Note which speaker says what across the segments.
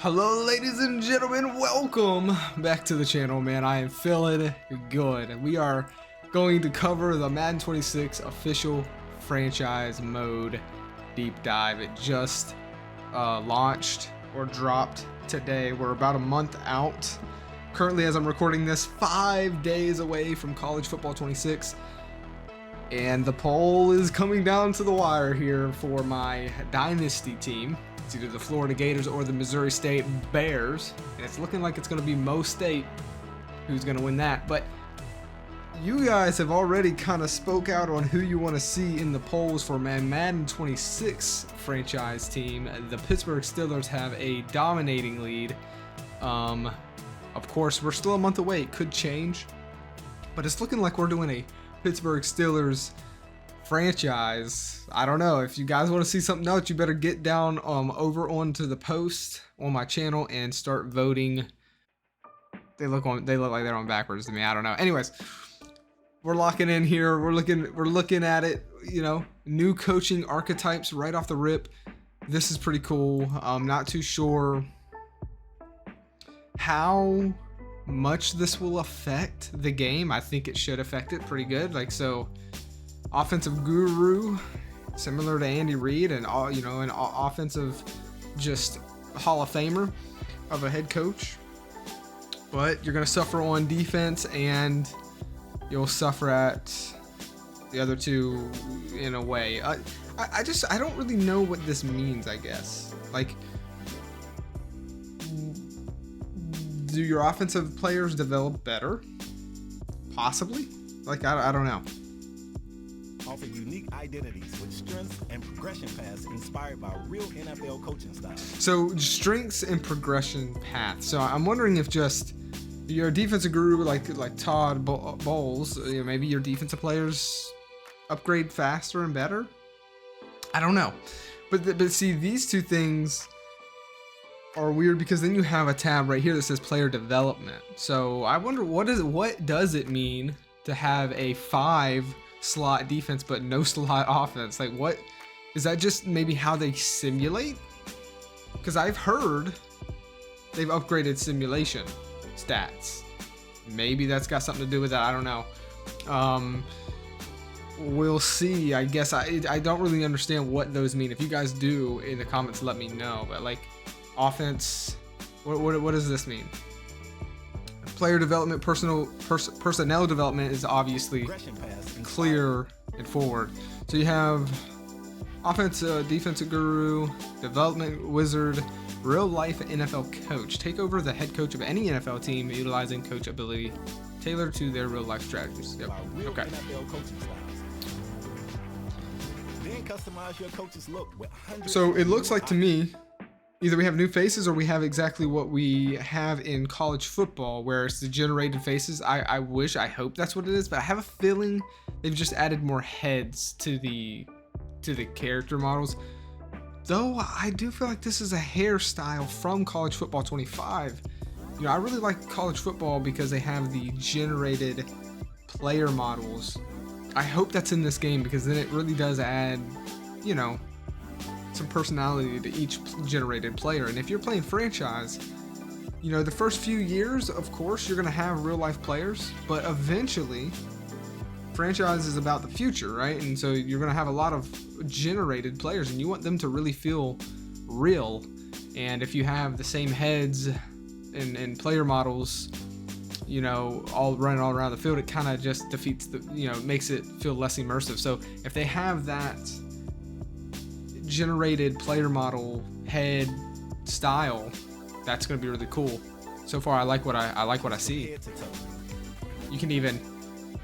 Speaker 1: Hello ladies and gentlemen, welcome back to the channel, man. I am feeling good. We are going to cover the Madden 26 official franchise mode deep dive. It just launched or dropped today. We're about a month out. Currently, as I'm recording this, 5 days away from college football 26. And the poll is coming down to the wire here for my dynasty team. It's either the Florida Gators or the Missouri State Bears. And it's looking like it's going to be Mo State who's going to win that. But you guys have already kind of spoke out on who you want to see in the polls for my Madden 26 franchise team. The Pittsburgh Steelers have a dominating lead. Of course, we're still a month away. It could change. But it's looking like we're doing a Pittsburgh Steelers franchise. I don't know. If you guys want to see something else, you better get down over onto the post on my channel and start voting. They look like they're on backwards to me. I don't know. Anyways, we're locking in here. We're looking at it, you know, new coaching archetypes right off the rip. This is pretty cool. I'm not too sure how much this will affect the game. I think it should affect it pretty good. Like, so offensive guru, similar to Andy Reid, and all, you know, an offensive just Hall of Famer of a head coach. But you're gonna suffer on defense, and you'll suffer at the other two in a way. I don't really know what this means. I guess, like, do your offensive players develop better? Possibly. Like, I don't know.
Speaker 2: Offer unique identities with strengths and progression paths inspired by real NFL coaching styles.
Speaker 1: So, strengths and progression paths. So, I'm wondering if just your defensive guru like Todd Bowles, you know, maybe your defensive players upgrade faster and better. I don't know. But see, these two things are weird because then you have a tab right here that says player development. So I wonder what does it mean to have a 5-slot defense but no slot offense? Like, what is that? Just maybe how they simulate? Because I've heard they've upgraded simulation stats. Maybe that's got something to do with that. I don't know. We'll see. I guess I don't really understand what those mean. If you guys do, in the comments, let me know. But like, offense, what does this mean? Player development, personnel development is obviously clear and forward. So you have offensive, defensive guru, development wizard, real life NFL coach. Take over the head coach of any NFL team utilizing coach ability tailored to their real life strategies. Yep. Okay.
Speaker 2: Then customize your coach's look with hundreds.
Speaker 1: So it looks like to me, either we have new faces or we have exactly what we have in college football, where it's the generated faces. I hope that's what it is, but I have a feeling they've just added more heads to the character models. Though I do feel like this is a hairstyle from college football 25. You know, I really like college football because they have the generated player models. I hope that's in this game because then it really does add, you know, some personality to each generated player. And if you're playing franchise, you know, the first few years, of course, you're going to have real life players, but eventually franchise is about the future, right? And so you're going to have a lot of generated players, and you want them to really feel real. And if you have the same heads and player models, you know, all running all around the field, it kind of just defeats the, you know, makes it feel less immersive. So if they have that generated player model head style, that's going to be really cool. So far, I like what I see. You can even,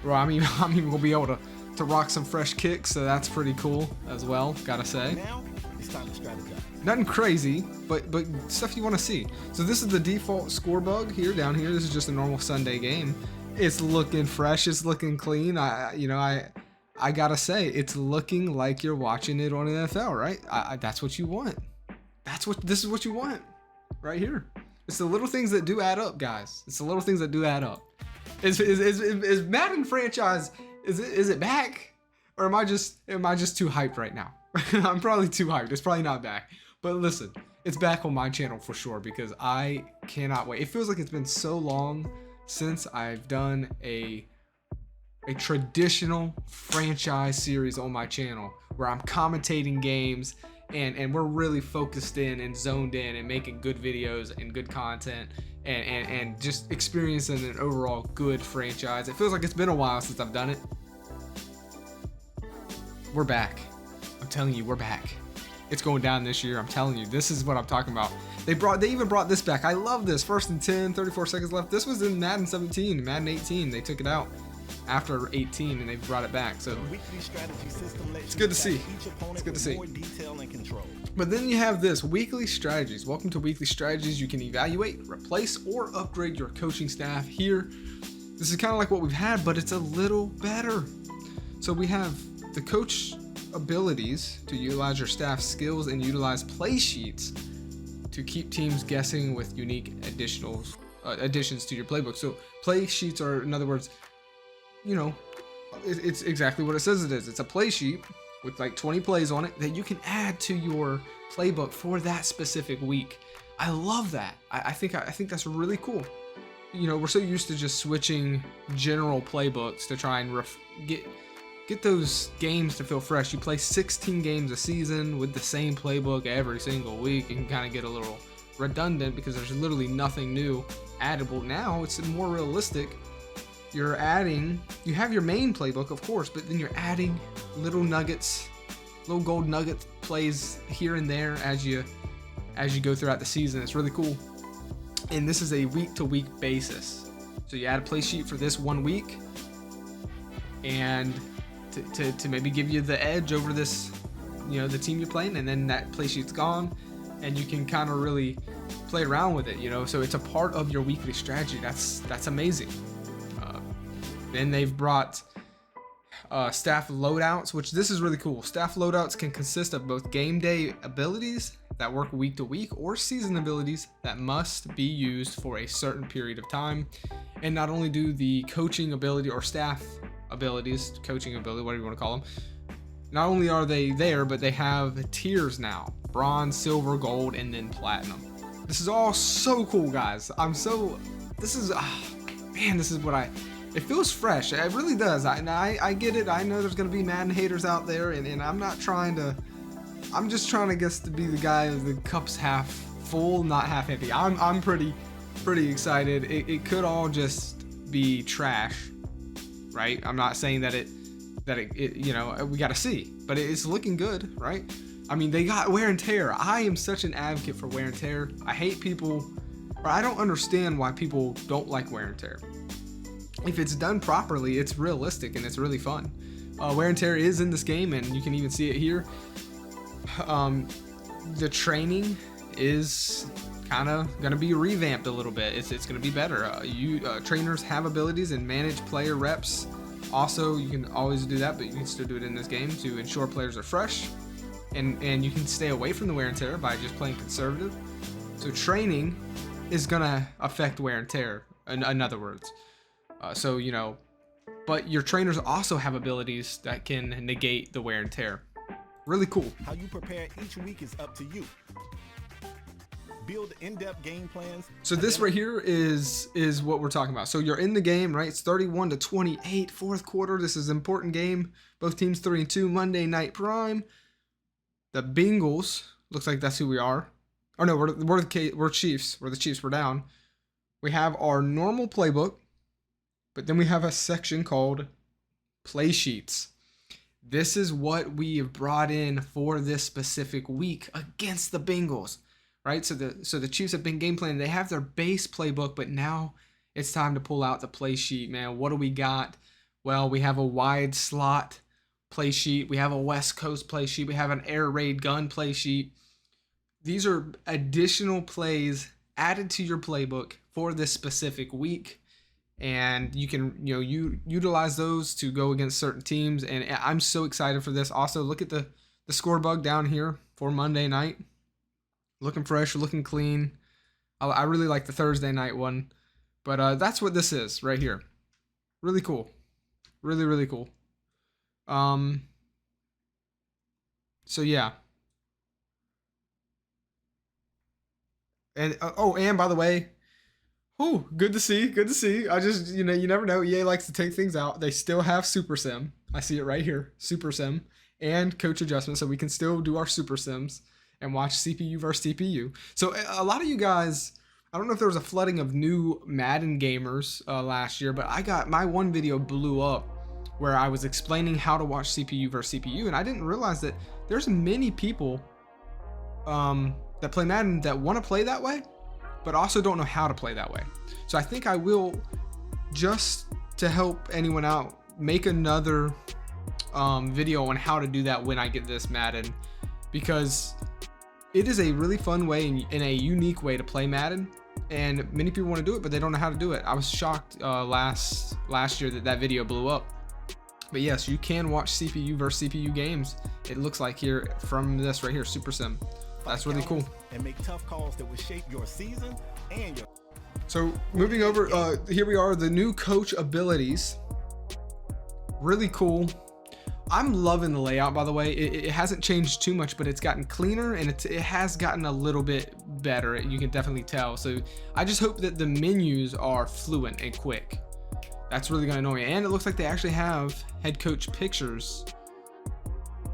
Speaker 1: well, I'm even gonna be able to rock some fresh kicks, so that's pretty cool as well. Gotta say.
Speaker 2: Now it's time to strategize.
Speaker 1: Nothing crazy, but stuff you want to see. So this is the default score bug here down here. This is just a normal Sunday game. It's looking fresh. It's looking clean. I gotta say, it's looking like you're watching it on NFL, right? That's what you want. This is what you want, right here. It's the little things that do add up, guys. It's the little things that do add up. Is Madden franchise, is it back, or am I just too hyped right now? I'm probably too hyped. It's probably not back. But listen, it's back on my channel for sure, because I cannot wait. It feels like it's been so long since I've done a traditional franchise series on my channel where I'm commentating games and we're really focused in and zoned in and making good videos and good content and just experiencing an overall good franchise. It feels like it's been a while since I've done it. We're back. I'm telling you, we're back. It's going down this year. I'm telling you, this is what I'm talking about. They even brought this back. I love this. 1st and 10, 34 seconds left. This was in Madden 17, Madden 18. They took it out after 18 and they brought it back. So it's good to see. It's good to see. But then you have this, weekly strategies. Welcome to weekly strategies. You can evaluate, replace, or upgrade your coaching staff here. This is kind of like what we've had, but it's a little better. So we have the coach abilities to utilize your staff skills and utilize play sheets to keep teams guessing with unique additions to your playbook. So play sheets are, in other words, you know, it's exactly what it says it is. It's a play sheet with like 20 plays on it that you can add to your playbook for that specific week. I love that. I think that's really cool. You know, we're so used to just switching general playbooks to try and get those games to feel fresh. You play 16 games a season with the same playbook every single week. You can kind of get a little redundant because there's literally nothing new addable. Now it's more realistic. You have your main playbook, of course, but then you're adding little nuggets, little gold nugget plays here and there as you go throughout the season. It's really cool. And this is a week-to-week basis. So you add a play sheet for this 1 week, and to maybe give you the edge over this, you know, the team you're playing, and then that play sheet's gone, and you can kind of really play around with it, you know. So it's a part of your weekly strategy. That's amazing. Then they've brought staff loadouts, which this is really cool. Staff loadouts can consist of both game day abilities that work week to week or season abilities that must be used for a certain period of time. And not only do the coaching ability or staff abilities, coaching ability, whatever you want to call them, not only are they there, but they have tiers now: bronze, silver, gold, and then platinum. This is all so cool, guys. This is what it feels fresh. It really does. I get it. I know there's going to be Madden haters out there, and I'm just trying to guess to be the guy of the cup's half full, not half empty. I'm pretty excited. It could all just be trash, right? I'm not saying that it you know, we got to see, but it's looking good, right? I mean, they got wear and tear. I am such an advocate for wear and tear. I hate people, or I don't understand why people don't like wear and tear. If it's done properly, it's realistic and it's really fun. Wear and tear is in this game, and you can even see it here. The training is kind of going to be revamped a little bit. It's going to be better. Trainers have abilities and manage player reps. Also, you can always do that, but you can still do it in this game to ensure players are fresh. And you can stay away from the wear and tear by just playing conservative. So training is going to affect wear and tear, in other words. So, you know, but your trainers also have abilities that can negate the wear and tear. Really cool.
Speaker 2: How you prepare each week is up to you. Build in-depth game plans.
Speaker 1: So this right here is what we're talking about. So you're in the game, right? It's 31-28, fourth quarter. This is an important game. Both teams 3-2, Monday Night Prime. The Bengals, looks like that's who we are. Oh no, we're Chiefs. We're the Chiefs. We're down. We have our normal playbook, but then we have a section called play sheets. This is what we have brought in for this specific week against the Bengals, right? So the Chiefs have been game planning. They have their base playbook, but now it's time to pull out the play sheet, man. What do we got? Well, we have a wide slot play sheet. We have a West Coast play sheet. We have an air raid gun play sheet. These are additional plays added to your playbook for this specific week. And you can, you utilize those to go against certain teams. And I'm so excited for this. Also, look at the score bug down here for Monday night. Looking fresh, looking clean. I really like the Thursday night one. But that's what this is right here. Really cool. Really, really cool. So yeah. And and by the way, good to see. Good to see. I just, you never know. EA likes to take things out. They still have Super Sim. I see it right here. Super Sim and coach adjustment. So we can still do our Super Sims and watch CPU versus CPU. So a lot of you guys, I don't know if there was a flooding of new Madden gamers last year, but my one video blew up where I was explaining how to watch CPU versus CPU. And I didn't realize that there's many people that play Madden that want to play that way, but also don't know how to play that way. So I think I will, just to help anyone out, make another video on how to do that when I get this Madden, because it is a really fun way and a unique way to play Madden, and many people want to do it, but they don't know how to do it. I was shocked last year that video blew up. But yes, you can watch CPU versus CPU games. It looks like here from this right here, Super Sim. That's really cool.
Speaker 2: And make tough calls that will shape your season and your.
Speaker 1: So moving over, here we are, the new coach abilities. Really cool. I'm loving the layout, by the way. It hasn't changed too much, but it's gotten cleaner, and it has gotten a little bit better. You can definitely tell. So I just hope that the menus are fluent and quick. That's really gonna annoy me. And it looks like they actually have head coach pictures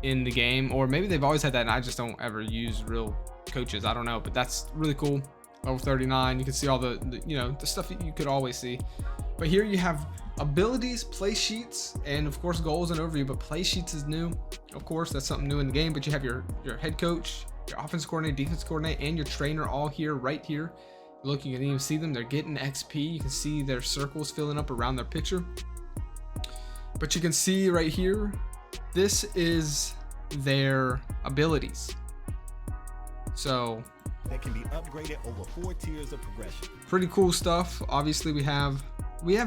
Speaker 1: in the game, or maybe they've always had that and I just don't ever use real coaches. I don't know, but that's really cool. Level 39, you can see all the the stuff that you could always see. But here you have abilities, play sheets, and of course goals and overview. But play sheets is new, of course, that's something new in the game. But you have your head coach, your offensive coordinator, defense coordinator, and your trainer all here, right here. Look, you can even see them. They're getting XP. You can see their circles filling up around their picture. But you can see right here, this is their abilities. So
Speaker 2: that can be upgraded over 4 tiers of progression.
Speaker 1: Pretty cool stuff. Obviously, we have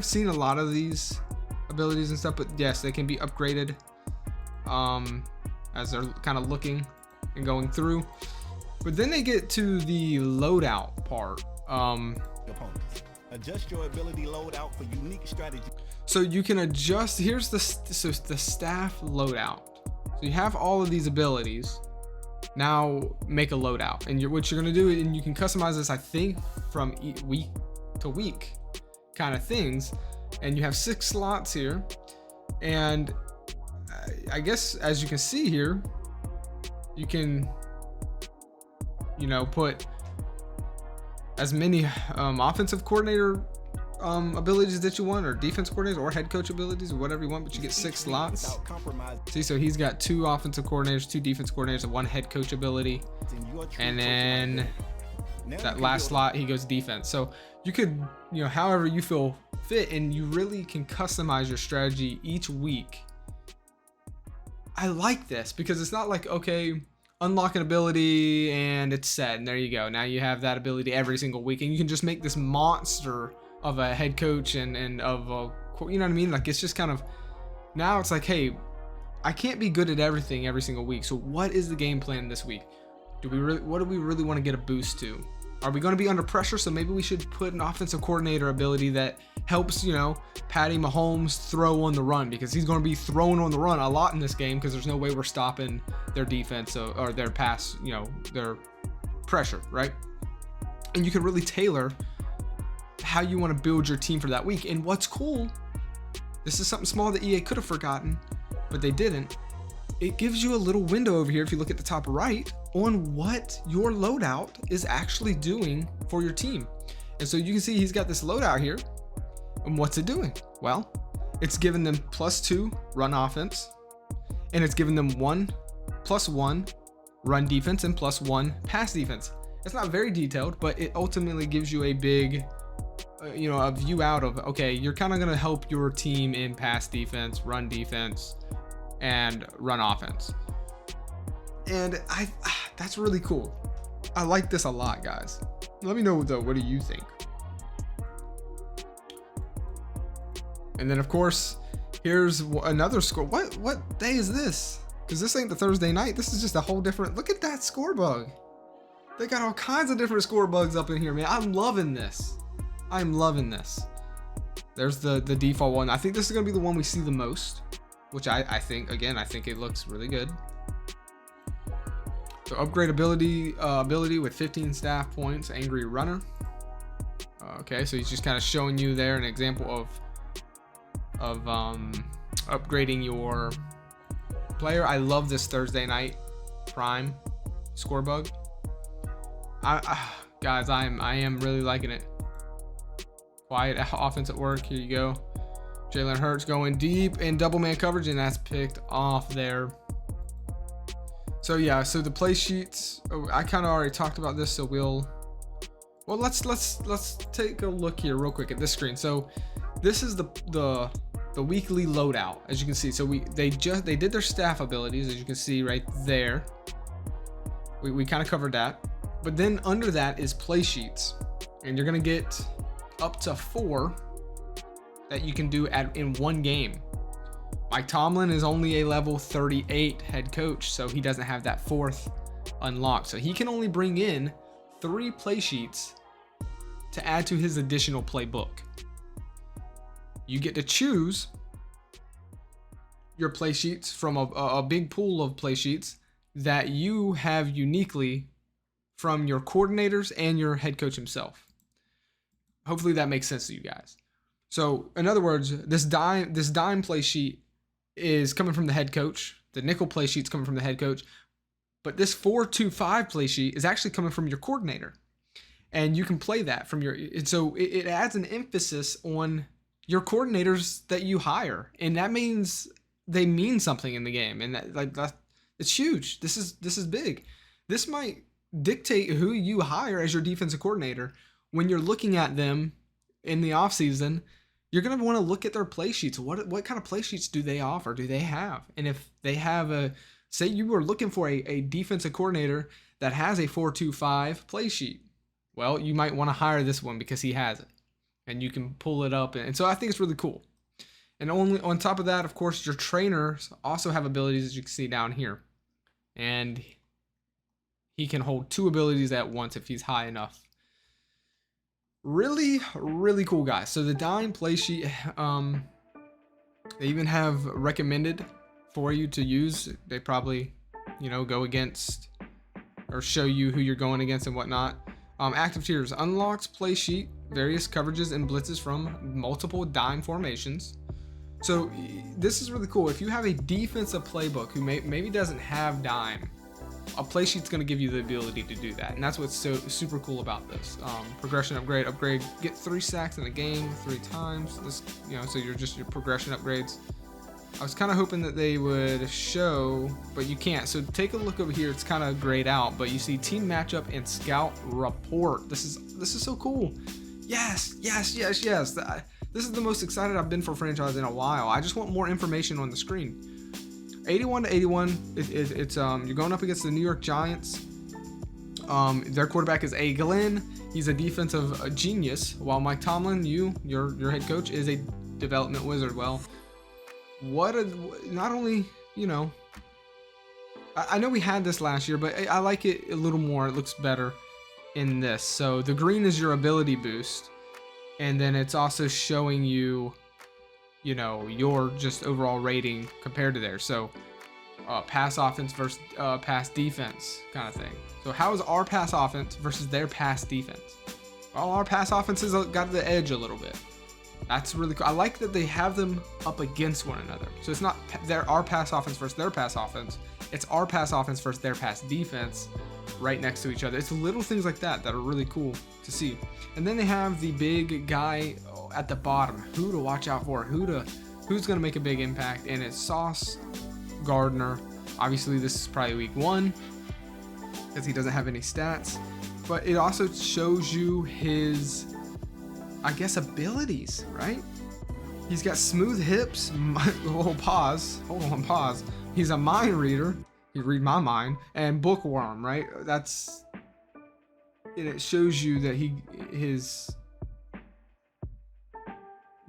Speaker 1: seen a lot of these abilities and stuff, but yes, they can be upgraded as they're kind of looking and going through. But then they get to the loadout part.
Speaker 2: Opponents. Adjust your ability loadout for unique strategy.
Speaker 1: So you can adjust. Here's the staff loadout. So you have all of these abilities. Now make a loadout, and what you're gonna do, and you can customize this, I think, from week to week kind of things. And you have 6 slots here, and I guess as you can see here, you can put as many offensive coordinator abilities that you want, or defense coordinators, or head coach abilities, or whatever you want, but you get 6 slots. See, so he's got 2 offensive coordinators, 2 defense coordinators, and 1 head coach ability, and then that last slot he goes defense. So you could, however you feel fit, and you really can customize your strategy each week. I like this because it's not like, okay, unlock an ability and it's set and there you go, now you have that ability every single week, and you can just make this monster of a head coach and of a, you know what I mean? Like, it's just kind of, now it's like, hey, I can't be good at everything every single week, so what is the game plan this week? What do we really want to get a boost to? Are we going to be under pressure? So maybe we should put an offensive coordinator ability that helps, Patty Mahomes throw on the run, because he's going to be throwing on the run a lot in this game, because there's no way we're stopping their defense or their pass, their pressure, right? And you can really tailor how you want to build your team for that week. And what's cool, this is something small that EA could have forgotten, but they didn't. It gives you a little window over here, if you look at the top right, on what your loadout is actually doing for your team. And so you can see he's got this loadout here. And what's it doing? Well, it's giving them +2 run offense, and it's giving them +1 run defense and +1 pass defense. It's not very detailed, but it ultimately gives you a big, a view out of, okay, you're kind of going to help your team in pass defense, run defense, and run offense. And that's really cool. I like this a lot, guys. Let me know though, what do you think? And then of course, here's another score. What day is this? Because this ain't the Thursday night. This is just a whole different, look at that score bug. They got all kinds of different score bugs up in here, man. I'm loving this. I'm loving this. There's the default one. I think this is gonna be the one we see the most, which I think, again, I think it looks really good. So upgrade ability with 15 staff points, angry runner. Okay, so he's just kind of showing you there an example of upgrading your player. I love this Thursday night prime score bug. Guys, I am really liking it. Quiet offense at work. Here you go. Jalen Hurts going deep in double man coverage, and that's picked off there. So yeah, so the play sheets, I kind of already talked about this, so let's take a look here real quick at this screen. So this is the weekly loadout, as you can see. So they did their staff abilities, as you can see right there. We kind of covered that, but then under that is play sheets, and you're gonna get up to 4 that you can do in one game. Mike Tomlin is only a level 38 head coach, so he doesn't have that 4th unlocked. So he can only bring in 3 play sheets to add to his additional playbook. You get to choose your play sheets from a big pool of play sheets that you have uniquely from your coordinators and your head coach himself. Hopefully that makes sense to you guys. So in other words, this dime play sheet is coming from the head coach. The nickel play sheet's coming from the head coach. But this 4-2-5 play sheet is actually coming from your coordinator. And you can play that from and so it adds an emphasis on your coordinators that you hire. And that means they mean something in the game. And it's huge. This is big. This might dictate who you hire as your defensive coordinator. When you're looking at them in the offseason, you're going to want to look at their play sheets. What kind of play sheets do they offer? Do they have? And if they have say you were looking for a defensive coordinator that has a 4-2-5 play sheet, well, you might want to hire this one because he has it. And you can pull it up. And so I think it's really cool. And on top of that, of course, your trainers also have abilities, as you can see down here. And he can hold 2 abilities at once if he's high enough. Really, really cool, guys. So the dime play sheet, they even have recommended for you to use. They probably, go against or show you who you're going against and whatnot. Active tiers unlocks play sheet, various coverages and blitzes from multiple dime formations. So this is really cool. If you have a defensive playbook who maybe doesn't have dime, a play sheet's going to give you the ability to do that, and that's what's so super cool about this. Progression upgrade, get 3 sacks in a game 3 times. This, so your progression upgrades. I was kind of hoping that they would show, but you can't. So take a look over here. It's kind of grayed out, but you see team matchup and scout report. This is so cool. Yes. This is the most excited I've been for franchise in a while. I just want more information on the screen. 81-81, it's you're going up against the New York Giants. Their quarterback is A. Glenn. He's a defensive genius, while Mike Tomlin, your head coach, is a development wizard. Well, not only, I know we had this last year, but I like it a little more. It looks better in this. So the green is your ability boost, and then it's also showing you your just overall rating compared to theirs. So pass offense versus pass defense kind of thing. So how is our pass offense versus their pass defense? Well, our pass offense has got the edge a little bit. That's really cool. I like that they have them up against one another. So it's not our pass offense versus their pass offense. It's our pass offense versus their pass defense right next to each other. It's little things like that are really cool to see. And then they have the big guy at the bottom, who to watch out for, who's going to make a big impact, and it's Sauce Gardner. Obviously this is probably week 1 because he doesn't have any stats, but it also shows you his, I guess, abilities, right? He's got smooth hips. Pause. He's a mind reader. He read my mind. And bookworm, right? It shows you that his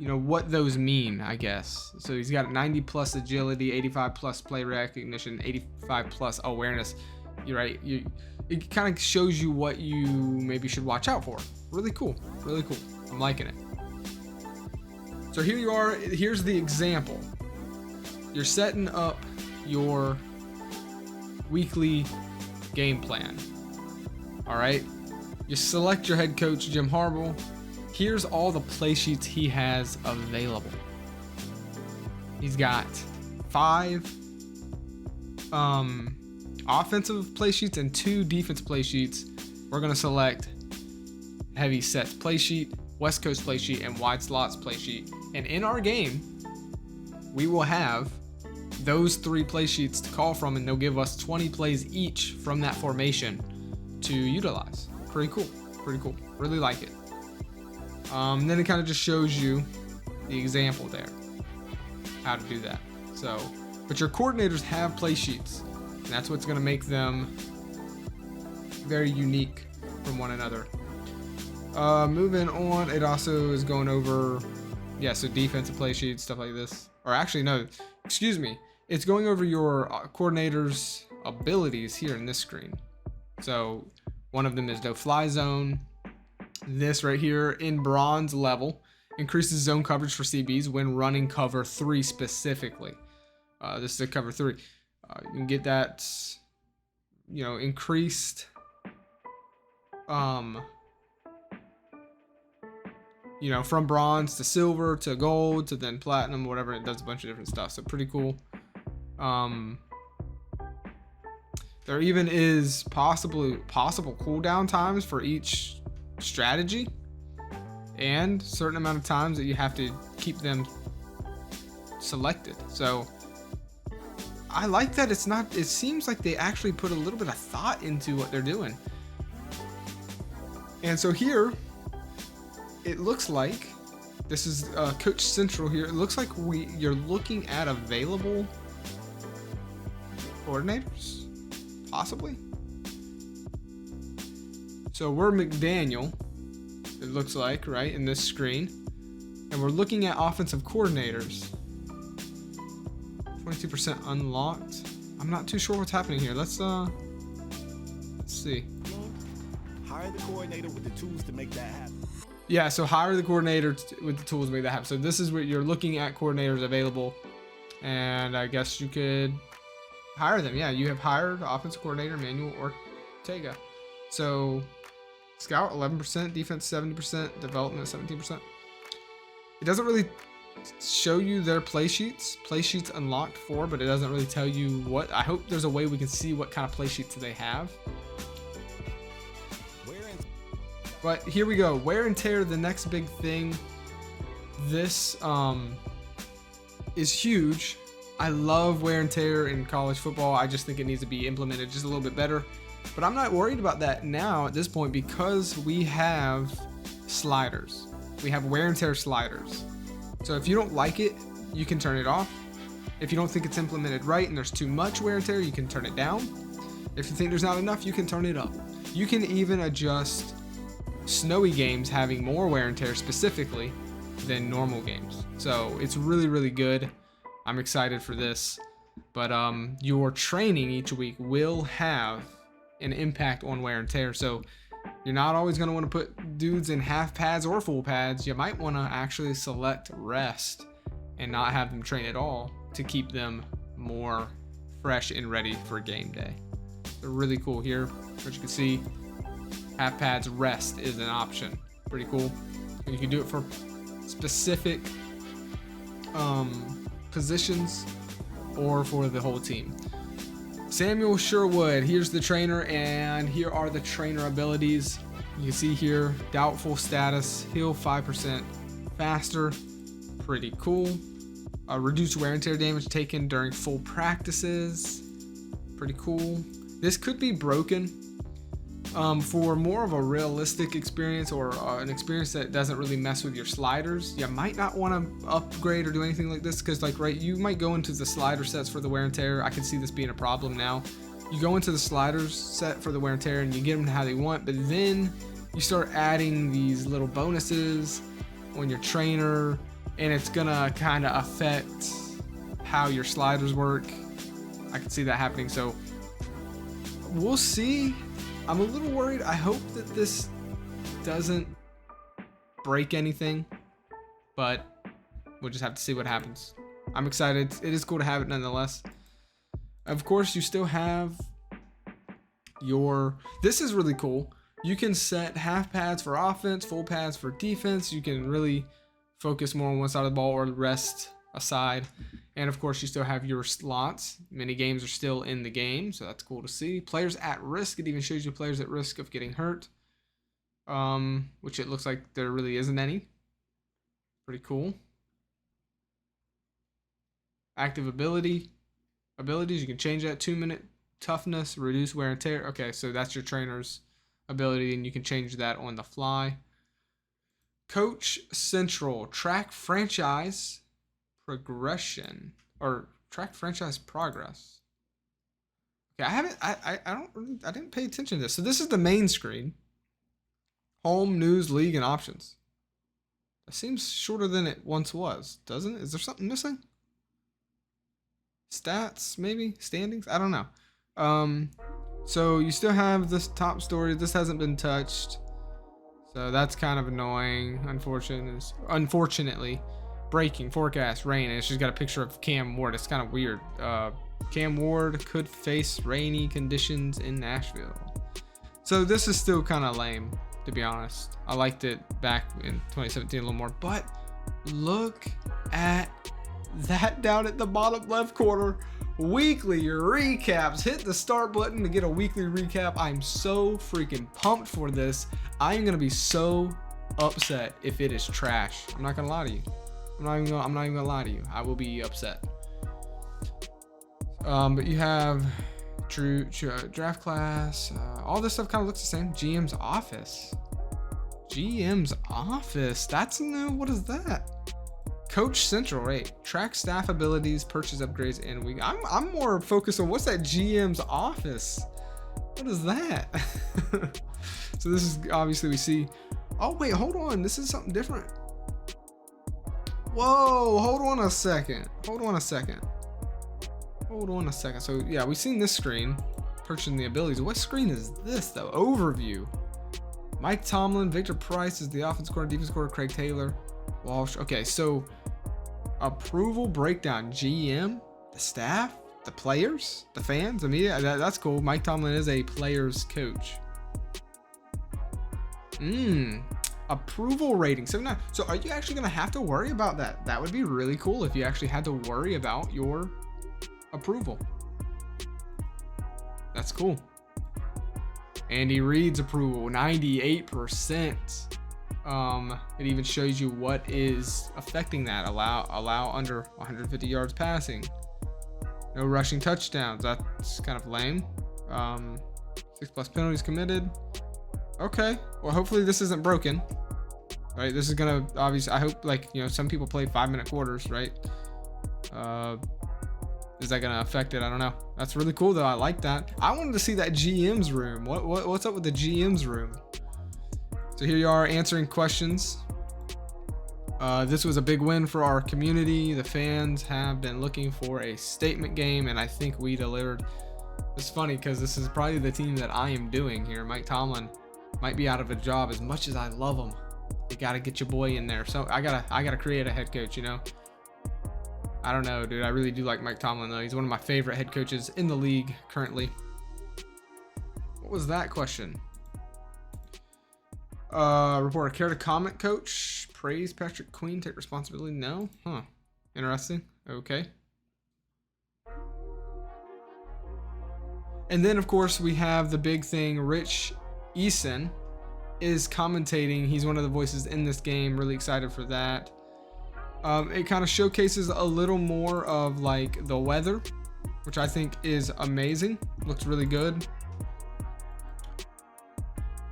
Speaker 1: what those mean, I guess. So he's got 90 plus agility, 85 plus play recognition, 85 plus awareness. You're right. It kind of shows you what you maybe should watch out for. Really cool. I'm liking it. So here you are. Here's the example. You're setting up your weekly game plan. All right, you select your head coach, Jim Harbaugh. Here's all the play sheets he has available. He's got 5 offensive play sheets and 2 defense play sheets. We're gonna select heavy sets play sheet, West Coast play sheet, and wide slots play sheet. And in our game, we will have those 3 play sheets to call from, and they'll give us 20 plays each from that formation to utilize. Pretty cool. Pretty cool. Really like it. Then it kind of just shows you the example there, how to do that. So, but your coordinators have play sheets, and that's what's going to make them very unique from one another. Moving on, it also is going over, so defensive play sheets, stuff like this. Or actually, no, excuse me. It's going over your coordinators' abilities here in this screen. So one of them is no fly zone. This right here in bronze level increases zone coverage for CBs when running cover 3 specifically. This is a cover 3. You can get that, increased, from bronze to silver to gold to then platinum, whatever. It does a bunch of different stuff. So pretty cool. There even is possible cooldown times for each strategy, and certain amount of times that you have to keep them selected. So I like that it seems like they actually put a little bit of thought into what they're doing. And so here it looks like this is Coach Central here. It looks like you're looking at available coordinators, possibly. So we're McDaniel, it looks like, right, in this screen. And we're looking at offensive coordinators. 22% unlocked. I'm not too sure what's happening here. Let's see.
Speaker 2: Hire the coordinator with the tools to make that happen.
Speaker 1: Yeah, so hire the coordinator with the tools to make that happen. So this is what you're looking at, coordinators available. And I guess you could hire them. Yeah, you have hired offensive coordinator Manuel Ortega. So scout 11%, defense 70%, development 17%. It doesn't really show you their play sheets unlocked for, but it doesn't really tell you what. I hope there's a way we can see what kind of play sheets they have. But here we go. Wear and tear, the next big thing. This is huge. I love wear and tear in college football. I just think it needs to be implemented just a little bit better. But I'm not worried about that now at this point because we have sliders. We have wear and tear sliders. So if you don't like it, you can turn it off. If you don't think it's implemented right and there's too much wear and tear, you can turn it down. If you think there's not enough, you can turn it up. You can even adjust snowy games having more wear and tear specifically than normal games. So it's really, really good. I'm excited for this. But your training each week will have an impact on wear and tear. So you're not always going to want to put dudes in half pads or full pads. You might want to actually select rest and not have them train at all to keep them more fresh and ready for game day. They're really cool here. What you can see, half pads rest is an option. Pretty cool. And you can do it for specific positions or for the whole team. Samuel Sherwood, here's the trainer, and here are the trainer abilities. You can see here, doubtful status, heal 5% faster. Pretty cool. Reduce wear and tear damage taken during full practices. Pretty cool. This could be broken for more of a realistic experience or an experience that doesn't really mess with your sliders. You might not want to upgrade or do anything like this because, you might go into the slider sets for the wear and tear. I can see this being a problem now. You go into the sliders set for the wear and tear and you get them how they want, but then you start adding these little bonuses on your trainer, and it's gonna kind of affect how your sliders work. I can see that happening, so we'll see. I'm a little worried. I hope that this doesn't break anything, but we'll just have to see what happens. I'm excited. It is cool to have it nonetheless. Of course, you still have this is really cool. You can set half pads for offense, full pads for defense. You can really focus more on one side of the ball or rest aside. And of course, you still have your slots. Many games are still in the game, so that's cool to see. Players at risk. It even shows you players at risk of getting hurt, which it looks like there really isn't any. Pretty cool. Active abilities. You can change that. 2-minute toughness, reduce wear and tear. Okay, so that's your trainer's ability, and you can change that on the fly. Coach Central, track franchise progression, or track franchise progress. Okay, I didn't pay attention to this. So this is the main screen. Home, news, league, and options. That seems shorter than it once was, doesn't it? Is there something missing? Stats, maybe? Standings? I don't know. So you still have this top story. This hasn't been touched. So that's kind of annoying. Unfortunately. Breaking, forecast, rain. And she's got a picture of Cam Ward. It's kind of weird. Cam Ward could face rainy conditions in Nashville. So this is still kind of lame, to be honest. I liked it back in 2017 a little more. But look at that down at the bottom left corner. Weekly recaps. Hit the start button to get a weekly recap. I'm so freaking pumped for this. I'm gonna be so upset if it is trash. I'm not gonna lie to you. I'm not even gonna lie to you. I will be upset. But you have true draft class. All this stuff kind of looks the same. GM's office. That's new. What is that? Coach Central, right? Track staff abilities, purchase upgrades, and I'm more focused on what's that GM's office. What is that? So this is obviously we see. Oh wait, hold on. This is something different. Whoa, hold on a second. So yeah, we've seen this screen, purchasing the abilities. What screen is this though? Overview. Mike Tomlin, Victor Price is the offense coordinator, defense coordinator, Craig Taylor, Walsh. Okay, so approval breakdown. GM, the staff, the players, the fans, the media. That's cool. Mike Tomlin is a player's coach. Approval rating 79. So are you actually gonna have to worry about that? That would be really cool if you actually had to worry about your approval. That's cool. Andy Reid's approval, 98%. It even shows you what is affecting that. Allow under 150 yards passing. No rushing touchdowns. That's kind of lame. 6+ penalties committed. Okay. Well, hopefully this isn't broken. Right? This is gonna obviously. I hope some people play 5-minute quarters, right? Is that gonna affect it? I don't know. That's really cool though. I like that. I wanted to see that GM's room. What's up with the GM's room? So here you are answering questions. This was a big win for our community. The fans have been looking for a statement game, and I think we delivered. It's funny because this is probably the team that I am doing here. Mike Tomlin might be out of a job. As much as I love him, you gotta get your boy in there. So I gotta create a head coach. I don't know, dude. I really do like Mike Tomlin though. He's one of my favorite head coaches in the league currently. What was that question? Reporter, care to comment, coach? Praise Patrick Queen, take responsibility? No? Huh. Interesting. Okay. And then, of course, we have the big thing. Rich Eason is commentating. He's one of the voices in this game. Really excited for that. It kind of showcases a little more of like the weather, which I think is amazing. Looks really good.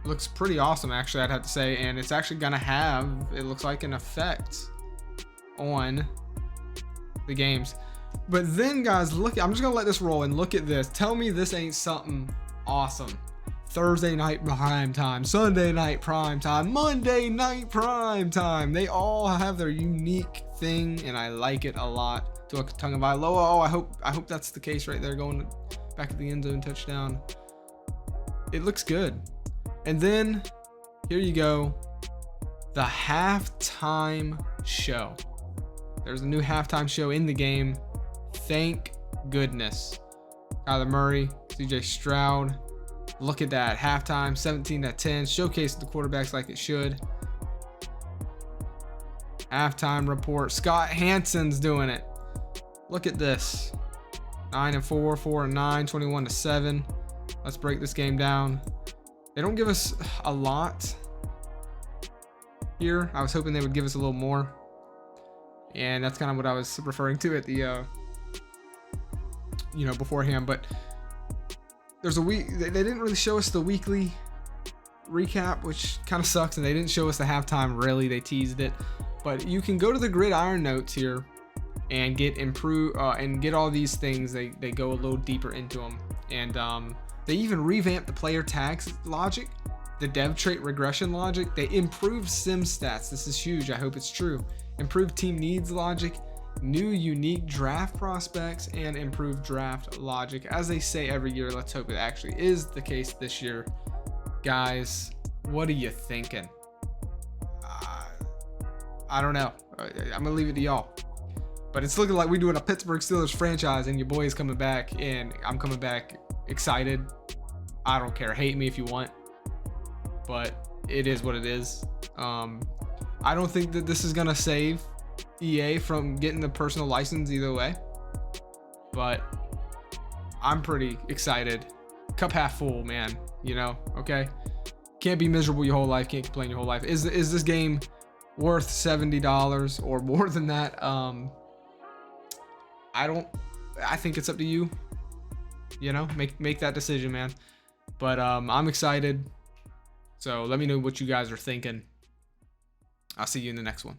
Speaker 1: Looks pretty awesome, actually, I'd have to say. And it's actually gonna have, it looks like, an effect on the games. But then, guys, look, I'm just gonna let this roll and look at this. Tell me this ain't something awesome. Thursday night prime time, Sunday night prime time, Monday night prime time. They all have their unique thing, and I like it a lot. To a tongue of oh, I hope that's the case right there, going back at the end zone touchdown. It looks good. And then here you go, the halftime show. There's a new halftime show in the game. Thank goodness. Kyler Murray, CJ Stroud, Look at that. Halftime, 17-10. Showcase the quarterbacks like it should. Halftime report. Scott Hansen's doing it. Look at this. 9-4, 4-9, 21-7. Let's break this game down. They don't give us a lot here. I was hoping they would give us a little more. And that's kind of what I was referring to at the, beforehand. But there's a week. They didn't really show us the weekly recap, which kind of sucks. And they didn't show us the halftime, really. They teased it. But you can go to the Gridiron notes here and get all these things. They go a little deeper into them. And they even revamped the player tags logic, the dev trait regression logic. They improved sim stats. This is huge. I hope it's true. Improved team needs logic, new unique draft prospects, and improved draft logic. As they say every year, let's hope it actually is the case this year. Guys, what are you thinking? I don't know. I'm gonna leave it to y'all. But it's looking like we're doing a Pittsburgh Steelers franchise, and your boy is coming back, and I'm coming back excited. I don't care. Hate me if you want, but it is what it is. I don't think that this is gonna save EA from getting the personal license either way, but I'm pretty excited. Cup half full, man. Okay. Can't be miserable your whole life. Can't complain your whole life. Is this game worth $70 or more than that? I think it's up to you. Make that decision, man. But I'm excited. So let me know what you guys are thinking. I'll see you in the next one.